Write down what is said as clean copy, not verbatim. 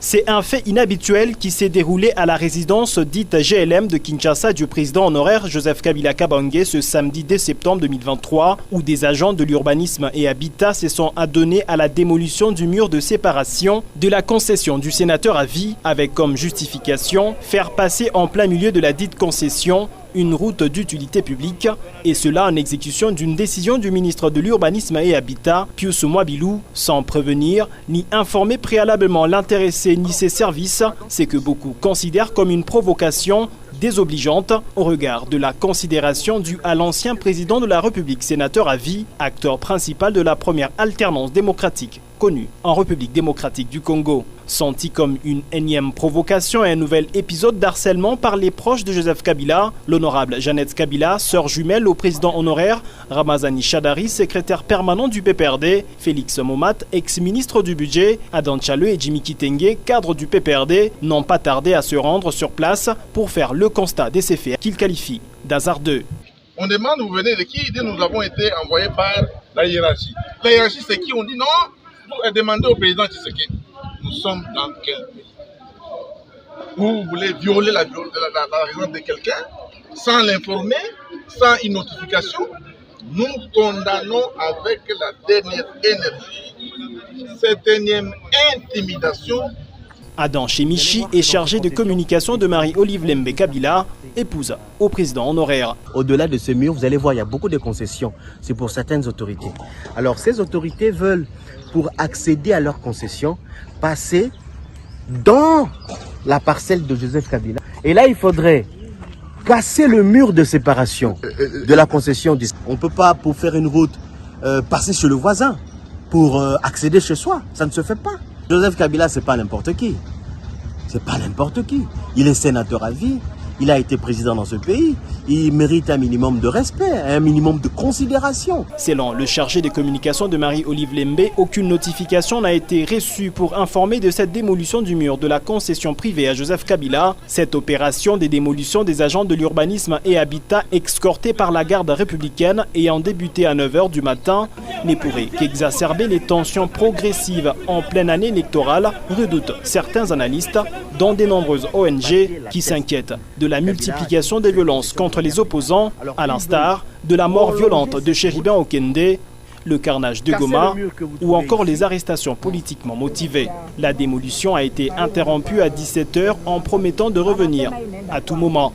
C'est un fait inhabituel qui s'est déroulé à la résidence dite GLM de Kinshasa du président honoraire Joseph Kabila Kabange ce samedi 10 septembre 2023, où des agents de l'urbanisme et habitat se sont adonnés à la démolition du mur de séparation de la concession du sénateur à vie, avec comme justification faire passer en plein milieu de la dite concession une route d'utilité publique, et cela en exécution d'une décision du ministre de l'Urbanisme et Habitat, Pius Mwabilou, sans prévenir ni informer préalablement l'intéressé ni ses services, c'est que beaucoup considèrent comme une provocation désobligeante au regard de la considération due à l'ancien président de la République, sénateur à vie, acteur principal de la première alternance démocratique connue en République démocratique du Congo. Senti comme une énième provocation et un nouvel épisode d'harcèlement par les proches de Joseph Kabila, l'honorable Jeannette Kabila, sœur jumelle au président honoraire, Ramazani Chadari, secrétaire permanent du PPRD, Félix Momat, ex-ministre du budget, Adan Tchale et Jimmy Kitenge, cadre du PPRD, n'ont pas tardé à se rendre sur place pour faire le constat de ces faits qu'ils qualifient d'hasardeux. On demande, vous venez de qui? Nous avons été envoyés par la hiérarchie. La hiérarchie, c'est qui? On dit non, vous demandez au président Tshisekedi. Nous sommes dans quel pays? Vous voulez violer la résidence de quelqu'un sans l'informer, sans une notification? Nous condamnons avec la dernière énergie cette énième intimidation. Adam Chemichi est chargé de communication de Marie-Olive Lembe Kabila, épouse au président honoraire. Au-delà de ce mur, vous allez voir, il y a beaucoup de concessions. C'est pour certaines autorités. Alors ces autorités veulent, pour accéder à leurs concessions, passer dans la parcelle de Joseph Kabila. Et là, il faudrait casser le mur de séparation de la concession. On ne peut pas, pour faire une route, passer chez le voisin pour accéder chez soi. Ça ne se fait pas. Joseph Kabila, c'est pas n'importe qui. C'est pas n'importe qui. Il est sénateur à vie. Il a été président dans ce pays. Il mérite un minimum de respect, un minimum de considération. Selon le chargé de communication de Marie-Olive Lembe, aucune notification n'a été reçue pour informer de cette démolition du mur de la concession privée à Joseph Kabila. Cette opération des démolitions des agents de l'urbanisme et habitat escortés par la garde républicaine ayant débuté à 9 h du matin ne pourrait qu'exacerber les tensions progressives en pleine année électorale, redoutent certains analystes, dont de nombreuses ONG qui s'inquiètent de la multiplication des violences contre les opposants, à l'instar de la mort violente de Chéribin Okende, le carnage de Goma ou encore les arrestations politiquement motivées. La démolition a été interrompue à 17 h en promettant de revenir à tout moment.